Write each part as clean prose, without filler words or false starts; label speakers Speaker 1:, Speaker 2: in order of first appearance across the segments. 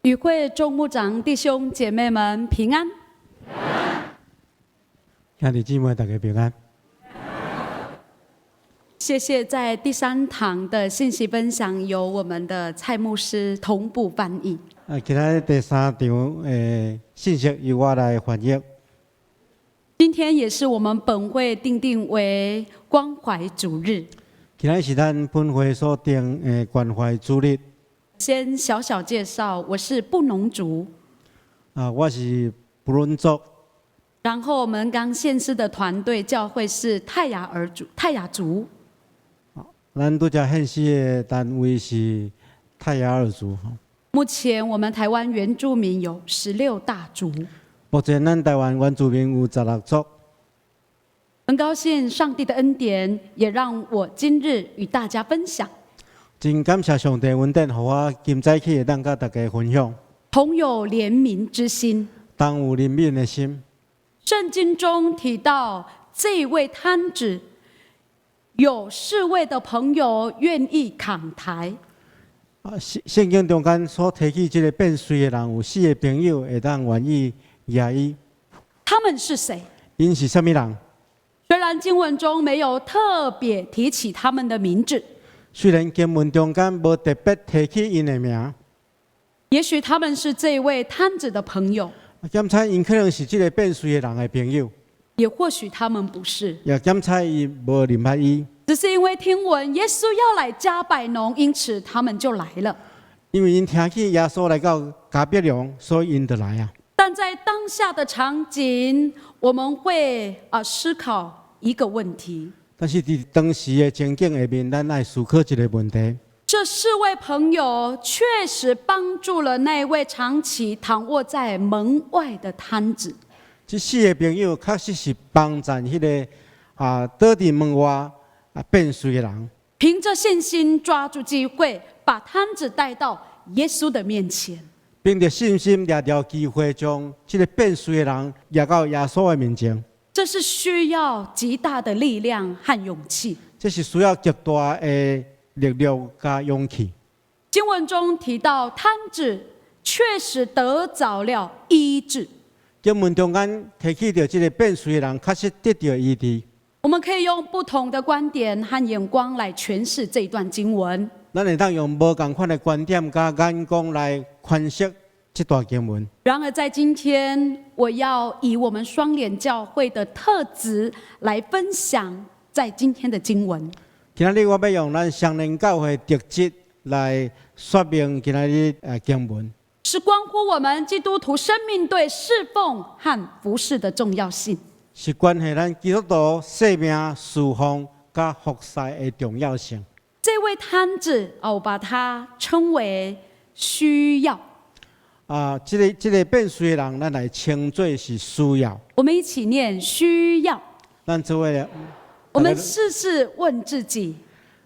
Speaker 1: 与会众牧长弟兄姐妹们平安。
Speaker 2: 兄弟姊妹大家平安。
Speaker 1: 谢谢在第3堂的信息分享由我们的蔡牧师同步翻译。
Speaker 2: 今日第3场信息由我来翻译。
Speaker 1: 今天也是我们本会定为关怀主日。
Speaker 2: 今日是咱本会所定关怀主日。
Speaker 1: 先小小介绍，我是布农族。
Speaker 2: 我是布农族。
Speaker 1: 然后我们刚献诗的团队教会是泰雅族。
Speaker 2: 咱拄则献诗的单位是泰雅尔族。
Speaker 1: 目前我们台湾原住民有16大族。
Speaker 2: 目前咱台湾原住民有16族。
Speaker 1: 很高兴上帝的恩典，也让我今日与大家分享。
Speaker 2: 真感谢上帝恩典，互我今早起会当甲大家分享。
Speaker 1: 同有怜悯之心，
Speaker 2: 当有怜悯的心。
Speaker 1: 圣经中提到这位摊子，有4位的朋友愿意扛台。
Speaker 2: 圣经中间所提起这个变衰的人，有4个朋友会当愿意野伊。
Speaker 1: 他们是谁？
Speaker 2: 因是什么人？
Speaker 1: 虽然经文中没有特别提起他们的名字，
Speaker 2: 虽然经文中间无特别提起因的名，
Speaker 1: 也许他们是这位摊子的朋友，
Speaker 2: 检查因可能是这个变衰的人的朋友，
Speaker 1: 也或许他们不是。
Speaker 2: 也检查伊无认捌伊，
Speaker 1: 只是因为听闻耶稣要来加百农，因此他们就来了。
Speaker 2: 因为因听起耶稣来到加百农，所以因就来啊。
Speaker 1: 但在当下的场景，我们会思考一个问题。
Speaker 2: 但是在当时的情景下面，咱爱思考一个问题：
Speaker 1: 这4位朋友确实帮助了那位长期躺卧在门外的摊子。
Speaker 2: 这4个朋友确实是帮助迄个倒伫门外变衰的人，
Speaker 1: 凭着信心抓住机会，把摊子带到耶稣的面前，
Speaker 2: 凭着信心抓住机会，将这个变衰的人抓到耶稣的面前。
Speaker 1: 这是需要极大的力量和勇气。
Speaker 2: 这是需要极大的力量加勇气。
Speaker 1: 经文中提到摊子确实得着了医治。
Speaker 2: 经文中间提起到这个变衰的人，确实得到医治。
Speaker 1: 我们可以用不同的观点和眼光来诠释这一段经文。
Speaker 2: 咱会当用无同款的观点加眼光来诠释这段经文。
Speaker 1: 然而，在今天，我要以我们双联教会的特质来分享在今天的经文。
Speaker 2: 今日我要用咱双联教会特质来说明今日经文，
Speaker 1: 是关乎我们基督徒生命对侍奉和服侍的重要性，
Speaker 2: 是关系咱基督徒生命侍奉加服侍的重要性。
Speaker 1: 这位摊子我把它称为需要。
Speaker 2: 这个变衰的人，咱来称作是需要。
Speaker 1: 我们一起念需要。
Speaker 2: 咱做位，
Speaker 1: 我们试试问自己：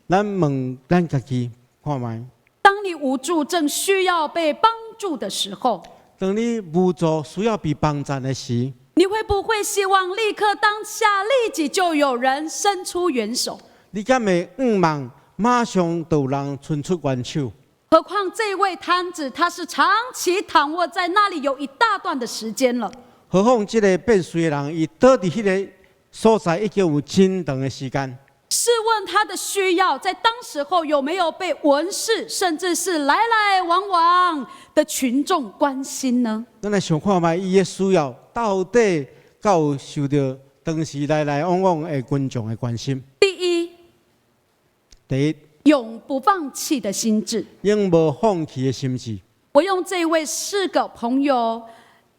Speaker 2: 咱问咱家己看卖。
Speaker 1: 当你无助正需要被帮助的时候，
Speaker 2: 当你无助需要被帮助的时，
Speaker 1: 你会不会希望立刻当下立即就有人伸出援手？
Speaker 2: 你敢会望马上就有人伸出援手？
Speaker 1: 何况这位摊子他是长期躺卧在那里有一大段的时间了。
Speaker 2: 何况这个变衰的人，伊倒伫迄个所在已经有真长的时间。
Speaker 1: 试问他的需要在当时候有没有被文士甚至是来来往往的群众关心呢？
Speaker 2: 咱来想看卖，伊的需要到底有受到当时来来往往的群众的关心？第一，
Speaker 1: 永不放弃的心志，
Speaker 2: 永无放弃的心志。
Speaker 1: 我用这位4个朋友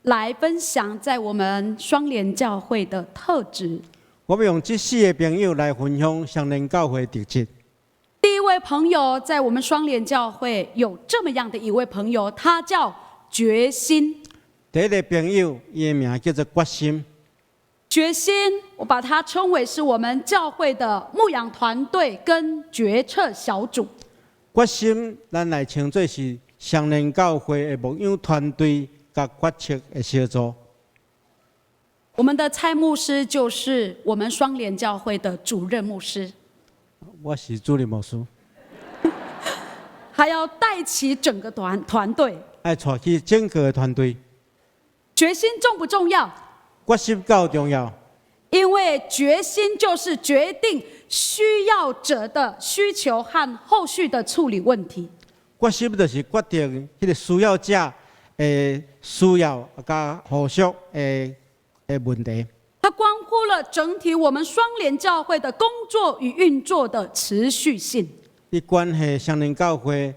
Speaker 1: 来分享在我们双联教会的特质。
Speaker 2: 我要用这4个朋友来分享双联教会的特质。
Speaker 1: 第一位朋友在我们双联教会有这么样的一位朋友，他叫决心。
Speaker 2: 第一个朋友，伊的名叫做决心。
Speaker 1: 决心，我把它称为是我们教会的牧养团队跟决策小组。
Speaker 2: 决心，咱来称作是双联教会的牧养团队甲决策的小组。
Speaker 1: 我们的蔡牧师就是我们双联教会的主任牧师。
Speaker 2: 我是主任牧师。
Speaker 1: 还要带起整个团队。
Speaker 2: 爱带去整个的团队。
Speaker 1: 决心重不重要？
Speaker 2: 决心够重要，
Speaker 1: 因为决心就是决定需要者的需求和后续的处理问题。
Speaker 2: 决心就是决定迄个需要者的需要甲后续的问题。
Speaker 1: 它关乎了整体我们双联教会的工作与运作的持续性。
Speaker 2: 伊关系双联教会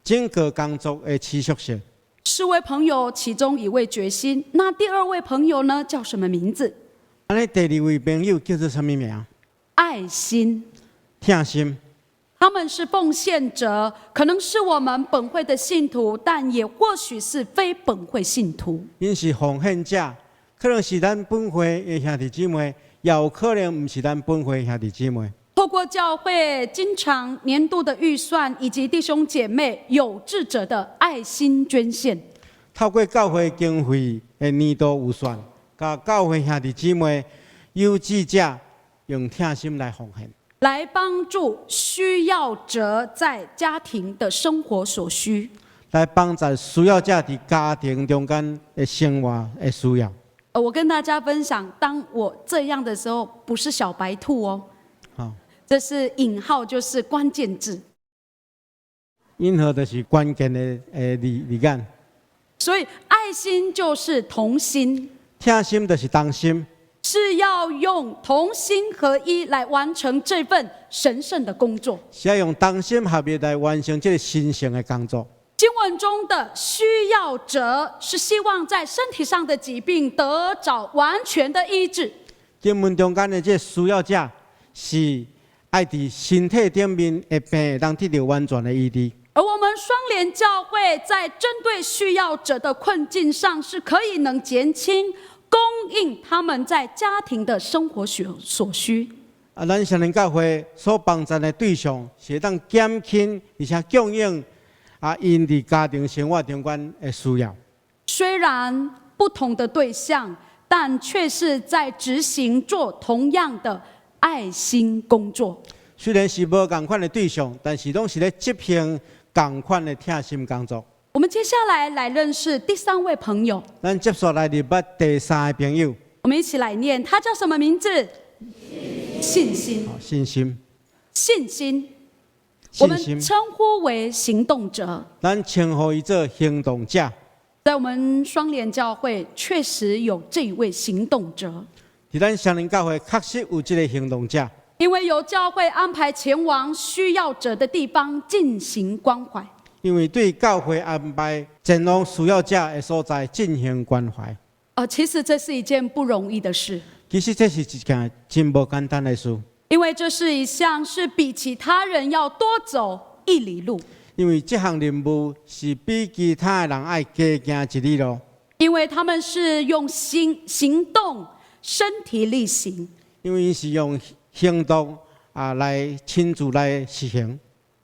Speaker 2: 整个工作的持续性。
Speaker 1: 4位朋友其中1位决心，那第2位朋友呢叫什么名字？
Speaker 2: 安尼第2位朋友叫做什么名？
Speaker 1: 爱心。
Speaker 2: 疼心。
Speaker 1: 他们是奉献者，可能是我们本会的信徒，但也或许是非本会信徒。
Speaker 2: 因是奉献者，可能是咱本会的兄弟姊妹，也有可能唔是咱本会的兄弟姊妹。
Speaker 1: 透过教会经常年度的预算，以及弟兄姐妹有志者的爱心捐献，
Speaker 2: 透过教会经费的年度预算，甲教会兄弟姊妹有志者用疼心来奉献，
Speaker 1: 来帮助需要者在家庭的生活所需，
Speaker 2: 来帮助需要者伫家庭中间的生活的需要。
Speaker 1: 我跟大家分享，当我这样的时候，不是小白兔哦。这是引号，就是关键字。
Speaker 2: 任何都是关键的字眼。
Speaker 1: 所以爱心就是同心，
Speaker 2: 疼心就是同心，
Speaker 1: 是要用同心合一来完成这份神圣的工作。
Speaker 2: 是要用同心合意来完成这个神圣的工作。
Speaker 1: 经文中的需要者是希望在身体上的疾病得着完全的医治。
Speaker 2: 经文中间的这需要者是爱伫身体顶面的病会当得到完全的医治。
Speaker 1: 而我们双联教会在针对需要者的困境上，是可以能减轻供应他们在家庭的生活所需。
Speaker 2: 咱双联教会所帮助的对象是当减轻而且供应因伫家庭生活中间的需要。
Speaker 1: 虽然不同的对象，但却是在执行做同样的爱心工作。
Speaker 2: 虽然是无同款的对象，但是拢是咧执行同款的疼心工作。
Speaker 1: 我们接下来认识第3位朋友。
Speaker 2: 咱接下来入捌第3个朋友。
Speaker 1: 我们一起来念，他叫什么名字？信心。
Speaker 2: 信心。
Speaker 1: 信心。我们称呼为行动者。
Speaker 2: 咱称呼伊做行动者。
Speaker 1: 在我们双联教会，确实有这一位行动者。
Speaker 2: 伫咱双联教会，确实有这个行动者。
Speaker 1: 因为有教会安排前往需要者的地方进行关怀。
Speaker 2: 因为对教会安排前往需要者的所在进行关怀。
Speaker 1: 其实这是一件不容易的事。
Speaker 2: 其实这是一件真无简单的事。
Speaker 1: 因为这是一项是比其他人要多走1里路。
Speaker 2: 因为这项任务是比其他的人爱多行1里路。
Speaker 1: 因为他们是用行动、身体力行。
Speaker 2: 因为是用行动来亲自来实行。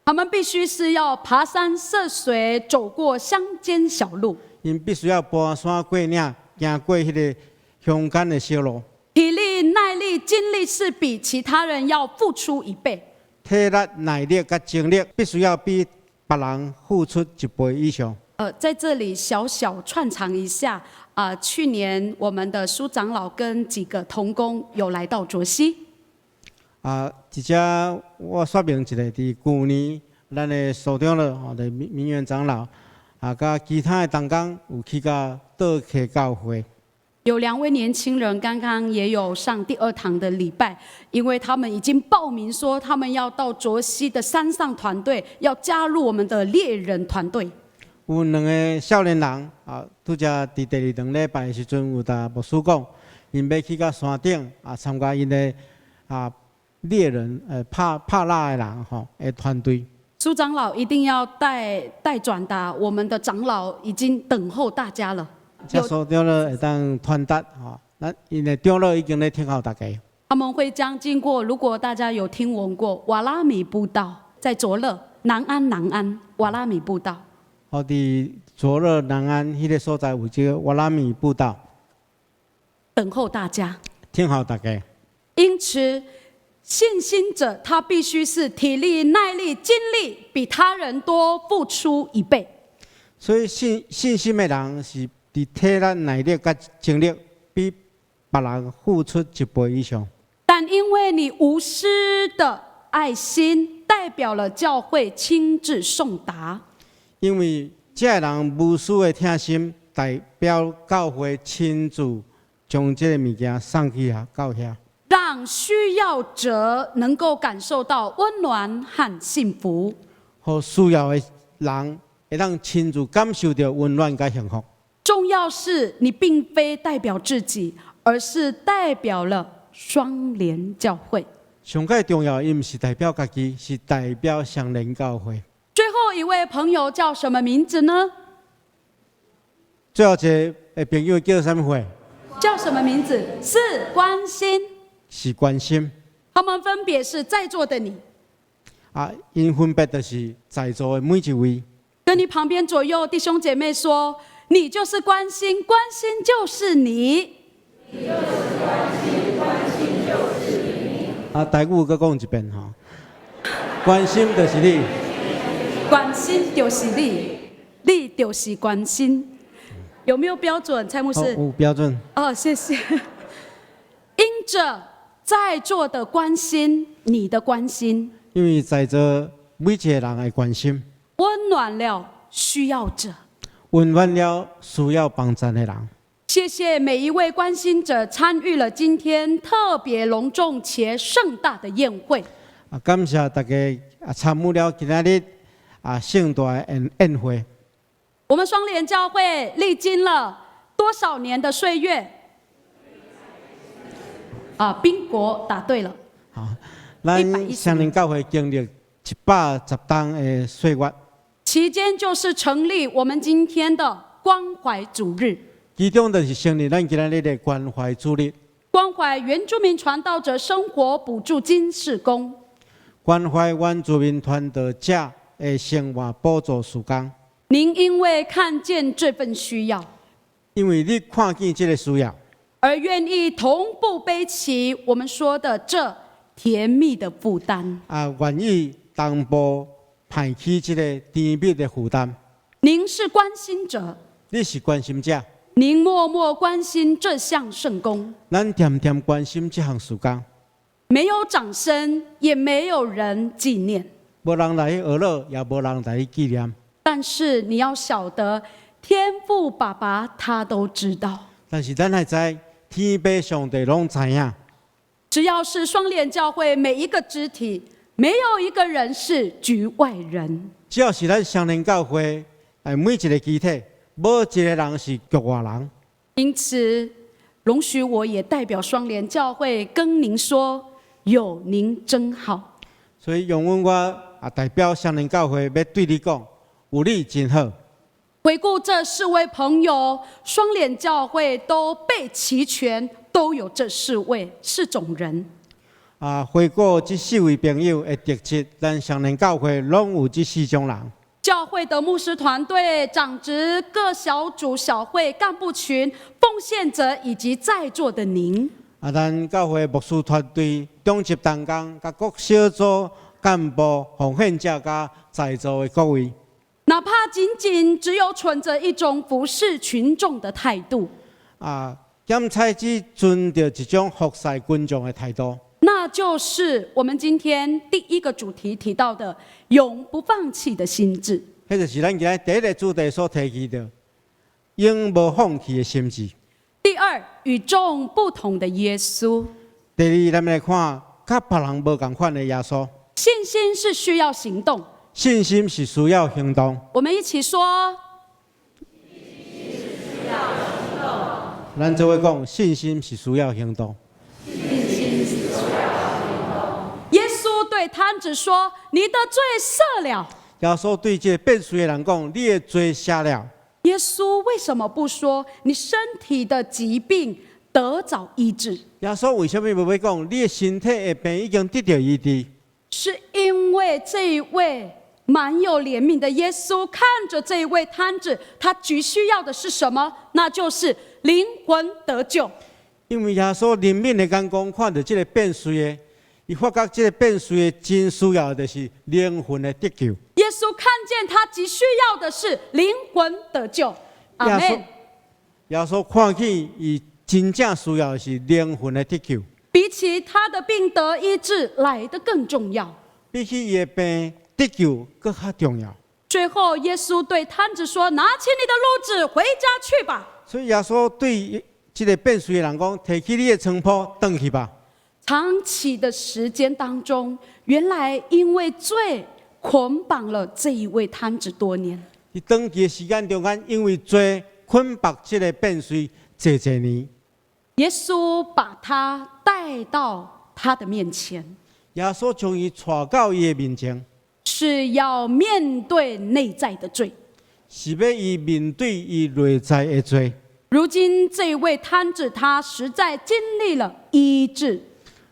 Speaker 1: 他们必须是要爬山涉水，走过乡间小路。
Speaker 2: 因必须要爬山过岭，行过迄个乡间的小路。
Speaker 1: 体力、耐力、精力是比其他人要付出1倍。
Speaker 2: 体力、耐力跟精力必须要比别人付出1倍以上。
Speaker 1: 在这里小小串场一下去年我们的苏长老跟几个同工有来到卓溪。
Speaker 2: 一只我说明一下，伫去年咱的所长了，的明远长老甲其他的同工有去到道客教会。
Speaker 1: 有2位年轻人刚刚也有上第2堂的礼拜，因为他们已经报名说他们要到卓溪的山上团队，要加入我们的猎人团队。
Speaker 2: 有2个少年人拄则伫第2堂礼拜的时阵，有甲牧师讲，因要去到山顶参加因的猎人帕拉的人的团队。
Speaker 1: 苏长老一定要带转达，我们的长老已经等候大家了。
Speaker 2: 这所长老会当传达咱因的长老已经咧听候大家。
Speaker 1: 他们会将经过，如果大家有听闻过瓦拉米步道，在卓乐南安瓦拉米步道。
Speaker 2: 伫卓乐南安迄个所在有这个瓦拉米步道，
Speaker 1: 等候大家，
Speaker 2: 听候大家。
Speaker 1: 因此，信心者他必须是体力、耐力、精力比他人多付出1倍。
Speaker 2: 所以信心的人是伫体力、耐力甲精力比别人付出1倍以上。
Speaker 1: 但因为你无私的爱心，代表了教会亲自送达。
Speaker 2: 因为这人无私的贴心，代表教会亲自将这个物件送去到遐，
Speaker 1: 让需要者能够感受到温暖和幸福，
Speaker 2: 互需要的人会当亲自感受到温暖甲幸福。
Speaker 1: 重要是你并非代表自己，而是代表了双联教会。
Speaker 2: 上界重要，伊毋是代表家己，是代表双联教会。
Speaker 1: 最后一位朋友叫什么名字呢？
Speaker 2: 最后一个朋友叫什么会？
Speaker 1: 叫什么名字？是关心。
Speaker 2: 是关心。
Speaker 1: 他们分别是在座的你，
Speaker 2: 因分别就是在座的每一位。
Speaker 1: 跟你旁边左右弟兄姐妹说，你就是关心，关心就是你。你就是关心，关心就是你。
Speaker 2: 台语再讲一遍哈，关心就是你，
Speaker 1: 关心就是你，你就是关心。有没有标准，蔡牧师？
Speaker 2: 有标准。
Speaker 1: 谢谢。因着在座的关心，你的关心，
Speaker 2: 因为在座每一个人的关心，
Speaker 1: 温暖了需要者，
Speaker 2: 温暖了需要帮助的人。
Speaker 1: 谢谢每一位关心者参与了今天特别隆重且盛大的宴会。
Speaker 2: 感谢大家参与了今仔日盛大的宴会。
Speaker 1: 我们双联教会历经了多少年的岁月？宾国答对了。
Speaker 2: 咱双联教会经历110档的岁月，
Speaker 1: 期间就是成立我们今天的关怀主日，
Speaker 2: 其中就是成立咱今仔日的关怀主日，
Speaker 1: 关怀原住民传道者生活补助金事工，
Speaker 2: 关怀原住民传道者的生活补助事工。
Speaker 1: 您因为看见这份需要，
Speaker 2: 因为你看见这个需要，
Speaker 1: 而愿意同步背起我们说的这甜蜜的负担。
Speaker 2: 愿意同步排起这个甜蜜的负担。
Speaker 1: 您是关心者，
Speaker 2: 你是关心者，
Speaker 1: 您默默关心这项圣工，
Speaker 2: 咱甜甜关心这项事工。
Speaker 1: 没有掌声，也没有人纪念，
Speaker 2: 无人来去娱乐，也无人来去纪念。
Speaker 1: 但是你要晓得，天父爸爸他都知道。
Speaker 2: 但是咱还知，天父上帝拢知影。
Speaker 1: 只要是双联教会每一个肢体，没有一个人是局外人。
Speaker 2: 只要是咱双联教会每一个肢体，无一个人是局外人。
Speaker 1: 因此，容许我也代表双联教会跟您说，有您真好。
Speaker 2: 所以用我代表双联教会要对你讲，有你真好。
Speaker 1: 回顾这4位朋友，双联教会都备齐全，都有这4种人。
Speaker 2: 回顾这4位朋友的特质，咱双联教会拢有这4种人。
Speaker 1: 教会的牧师团队、长职、各小组、小会、干部群、奉献者以及在座的您。
Speaker 2: 咱教会牧师团队、中级同工、甲各小组干部、奉献者、甲在座的各位。
Speaker 1: 哪怕仅仅只有存着一种服侍群众的态度，
Speaker 2: 检采只存着一种服侍群众的态度，
Speaker 1: 那就是我们今天第一个主题提到的永不放弃的心志。
Speaker 2: 迄就是咱今日第一个主题所提及的永无放弃的心志。
Speaker 1: 第二，与众不同的耶稣。
Speaker 2: 第二，咱们来看甲别人无同款的耶稣。
Speaker 1: 信心是需要行动。
Speaker 2: 信心是需要行动。
Speaker 1: 我们一起说，
Speaker 2: 咱这位讲，信心是需要行动。
Speaker 1: 耶稣对摊子说：“你的罪赦了。”
Speaker 2: 耶稣对这个变罪的人讲：“你的罪赦了。”
Speaker 1: 耶稣为什么不说你身体的疾病得早医治？
Speaker 2: 耶稣为什么不会讲你的身体的病已经得到医治？
Speaker 1: 是因为这一位满有怜悯的耶稣看着这一位摊子，他急需要的是什么？那就是灵魂得救。
Speaker 2: 因为耶稣怜悯的眼光看到这个变罪的，伊发觉这个变罪的真需要的就是灵魂的得救。
Speaker 1: 耶稣看见他急需要的是灵魂得救。阿门。
Speaker 2: 耶稣看见伊真正需要的是灵魂的得救，
Speaker 1: 比起他的病得医治来得更重要。
Speaker 2: 比起伊的病得救更较重要。
Speaker 1: 最后，耶稣对摊子说：“拿起你的褥子回家去吧。”
Speaker 2: 所以耶稣对这个变水的人讲：“提起你的床铺，回去吧。”
Speaker 1: 长期的时间当中，原来因为罪捆绑了这一位摊子多年。
Speaker 2: 在长期的时间中间，因为罪捆绑这个变水多年。
Speaker 1: 耶稣把他带到他的面前，
Speaker 2: 耶稣将伊带到伊的面前，
Speaker 1: 是要面对内在的罪。
Speaker 2: 是要伊面对伊内在的罪。
Speaker 1: 如今这位摊子，他实在经历了医治，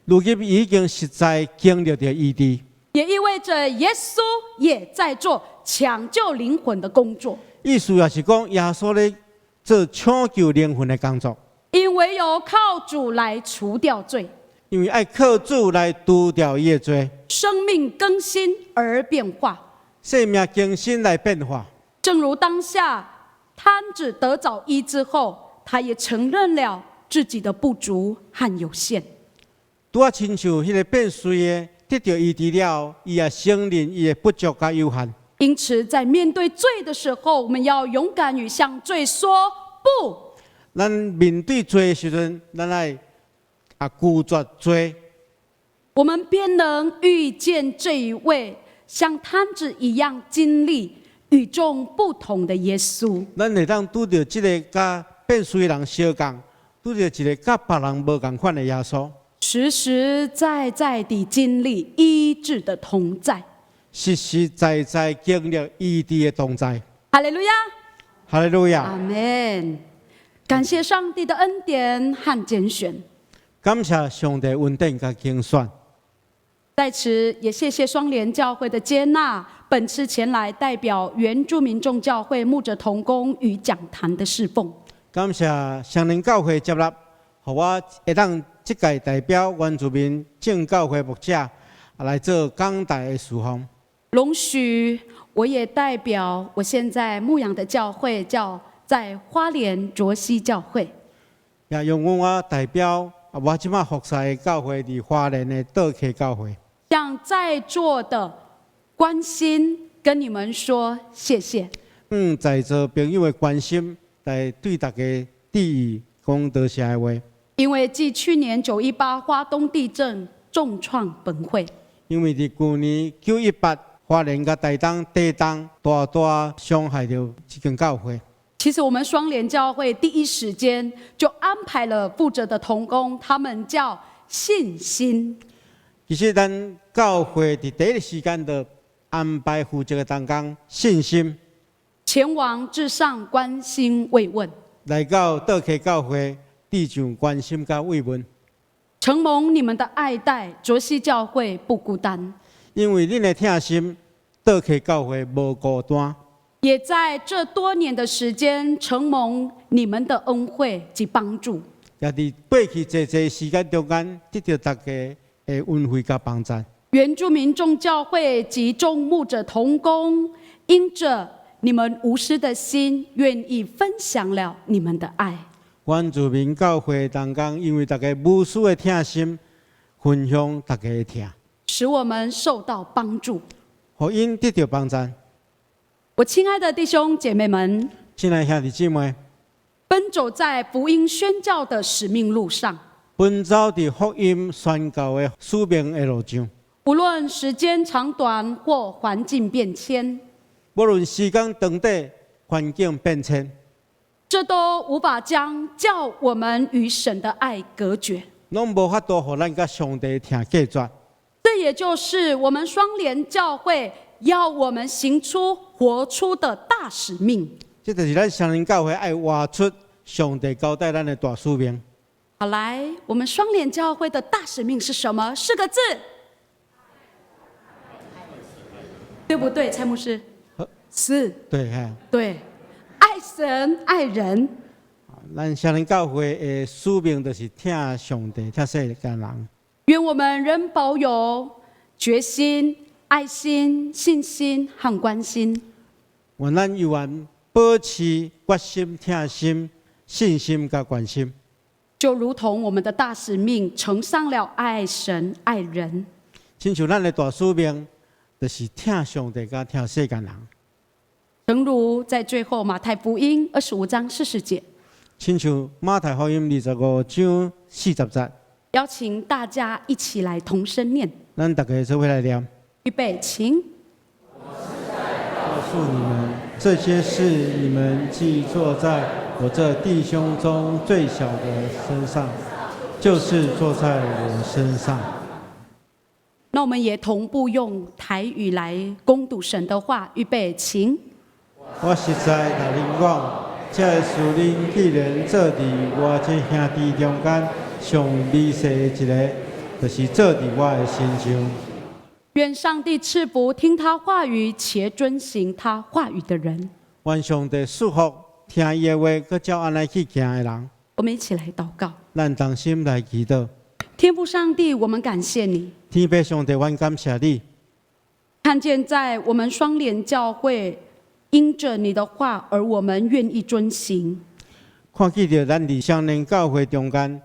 Speaker 2: 如今已经实在经历着医治，
Speaker 1: 也意味着耶稣也在做抢救灵魂的工作。
Speaker 2: 意思也是讲，耶稣咧做抢救灵魂的工作。
Speaker 1: 因唯有靠主来除掉罪，
Speaker 2: 因为爱靠主来除掉伊的罪，
Speaker 1: 生命更新而变化。
Speaker 2: 生命更新来变化。
Speaker 1: 正如当下摊子得早医之后，他也承认了自己的不足和有限。
Speaker 2: 拄啊，亲像迄个变水的得到医治了，伊也承认伊的不足甲有限。
Speaker 1: 因此，在面对罪的时候，我们要勇敢与向罪说不。
Speaker 2: 咱面对罪的时阵，咱来拒绝罪，
Speaker 1: 我们便能遇见这一位像摊子一样经历与众不同的耶稣。
Speaker 2: 咱会当拄到这个甲变水的人相共，拄到一个甲别人无共款的耶稣，
Speaker 1: 实实在在地经历医治的同在，
Speaker 2: 实实在在经历医治的同在。
Speaker 1: 哈利路亚，
Speaker 2: 哈利路亚，
Speaker 1: 阿门。感谢上帝的恩典和拣选，
Speaker 2: 感谢上帝恩典甲拣选。
Speaker 1: 在此也谢谢双联教会的接纳，本次前来代表原住民众教会牧者同工与讲坛的侍奉。
Speaker 2: 感谢双联教会接纳，让我会当这届代表原住民众教会牧者来做讲台的侍奉。
Speaker 1: 容许我也代表我现在牧养的教会，叫在花莲卓溪教会，
Speaker 2: 也用我代表我即马服侍的教会伫花莲的道客教会，
Speaker 1: 向在座的关心跟你们说谢谢。
Speaker 2: 在座朋友的关心，来对大家致意讲多谢的话。
Speaker 1: 因为继去年918花东地震重创本会，
Speaker 2: 因为伫去年918花莲甲台东地震大大伤害到这间教会。
Speaker 1: 其实我们双联教会第一时间就安排了负责的同工，他们叫信心。
Speaker 2: 其实咱教会伫第一个时间就安排负责的同工信心，
Speaker 1: 前往至上关心慰问，
Speaker 2: 来到道客教会地上关心甲慰问。
Speaker 1: 承蒙你们的爱戴，卓溪教会不孤单。
Speaker 2: 因为恁的疼心，道客教会无孤单。
Speaker 1: 也在这多年的时间，承蒙你们的恩惠及帮助，
Speaker 2: 也伫过去这时间中间，得到大家的恩惠甲帮助。
Speaker 1: 原住民众教会及众牧者同工，因着你们无私的心，愿意分享了你们的爱。
Speaker 2: 原住民教会同工，因为大家无私的疼心，分享大家的疼，
Speaker 1: 使我们受到帮助，
Speaker 2: 互因得到帮助。
Speaker 1: 我亲爱的弟兄姐妹们，
Speaker 2: 亲爱兄弟姊妹，
Speaker 1: 奔走在福音宣教的使命路上，
Speaker 2: 奔走伫福音宣教的使命的路上，
Speaker 1: 不论时间长短或环境变迁，
Speaker 2: 无论时间长短、环境变迁，
Speaker 1: 这都无法将叫我们与神的爱隔绝。
Speaker 2: 拢无法度互咱甲上帝听隔绝。
Speaker 1: 这也就是我们双联教会要我们行出、活出的大使命。
Speaker 2: 这就是咱双联教会爱活出上帝交代咱的大使命。
Speaker 1: 好，来，我们双联教会的大使命是什么？4个字，对不对，蔡牧师？是，
Speaker 2: 对哈。
Speaker 1: 对，爱神爱人。
Speaker 2: 咱双联教会的使命就是听上帝、听世间人。
Speaker 1: 愿我们仍保有决心、爱心、信心和关心。
Speaker 2: 愿咱犹原保持决心、疼心、信心甲关心，
Speaker 1: 就如同我们的大使命承上了爱神、爱人，
Speaker 2: 亲像咱的大使命，就是疼上帝甲疼世间人。
Speaker 1: 诚如在最后马太福音25章40节，
Speaker 2: 亲像马太福音25章40节，
Speaker 1: 邀请大家一起来同声念。
Speaker 2: 咱大家做伙来念。
Speaker 1: 预备，请。
Speaker 2: 告诉你们，这些事你们既做在我这弟兄中最小的身上，就是做在我身上。
Speaker 1: 那我们也同步用台语来攻读神的话。预备，请。
Speaker 2: 我实在甲恁讲，这事恁既然做伫我这兄弟中间上微细的一个，就是做伫我的身上。
Speaker 1: 愿上帝赐福听他话语且遵行他话语的人。
Speaker 2: 愿上帝祝福听伊的话，佮照安尼去行的人。
Speaker 1: 我们一起来祷告。
Speaker 2: 咱同心来祈祷。
Speaker 1: 天父上帝，我们感谢你，
Speaker 2: 天父上帝，阮感谢你，
Speaker 1: 看见在我们双联教会，因着你的话，而我们愿意遵行。
Speaker 2: 看见着咱伫双联教会中间，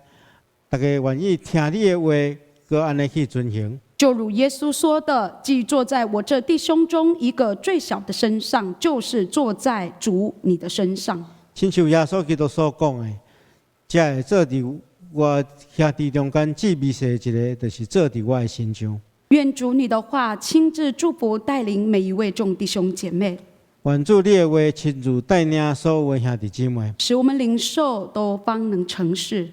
Speaker 2: 大家愿意听你的话，佮安尼去遵行。
Speaker 1: 就如耶稣说的，既坐在我这弟兄中一个最小的身上，就是坐在主你的身上。
Speaker 2: 亲像耶稣基督所讲的，才会做伫我兄弟中间最微细一个，就是做伫我的身上。
Speaker 1: 愿主你的话亲自祝福带领每一位众弟兄姐妹，
Speaker 2: 愿主你的话亲自带领所有的兄弟姊妹，
Speaker 1: 使我们领受都方能成事，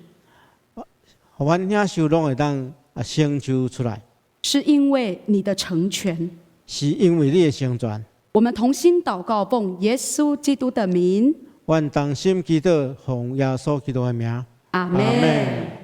Speaker 2: 互阮领受拢会当成就出来。
Speaker 1: 是因为你的成全。
Speaker 2: 是因为你的成全。
Speaker 1: 我们同心祷告，奉耶稣基督的名，
Speaker 2: 阮同心祈祷，奉耶稣基督的名。
Speaker 1: 阿们。